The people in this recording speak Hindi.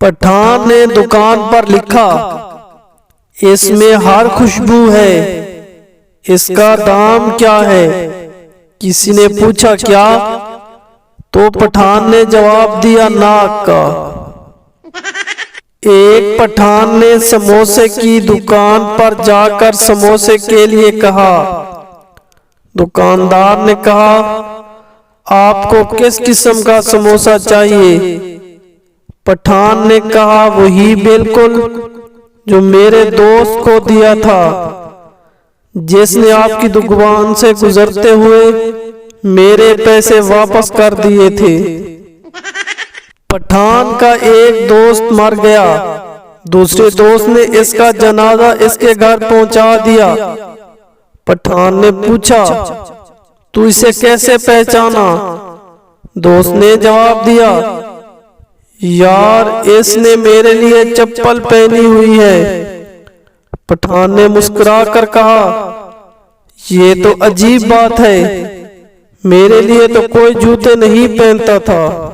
पठान ने दुकान पर लिखा, इसमें हर खुशबू है, इसका दाम क्या है? किसी ने पूछा क्या? तो पठान ने जवाब दिया, नाक का। एक पठान ने समोसे की दुकान पर जाकर समोसे के लिए कहा। दुकानदार ने कहा, आपको किस किस्म का समोसा चाहिए? पठान ने कहा, वही बिल्कुल जो मेरे दोस्त को दिया था, जिसने आपकी दुकान से गुजरते हुए मेरे पैसे वापस कर दिए थे। पठान का एक दोस्त मर गया, दूसरे दोस्त ने इसका जनाजा इसके घर पहुंचा दिया। पठान ने पूछा, तू इसे कैसे पहचाना? दोस्त ने जवाब दिया, यार इसने मेरे लिए चप्पल पहनी हुई है। पठान ने मुस्कुरा कर कहा, ये तो अजीब बात है, मेरे लिए तो कोई जूते नहीं पहनता था।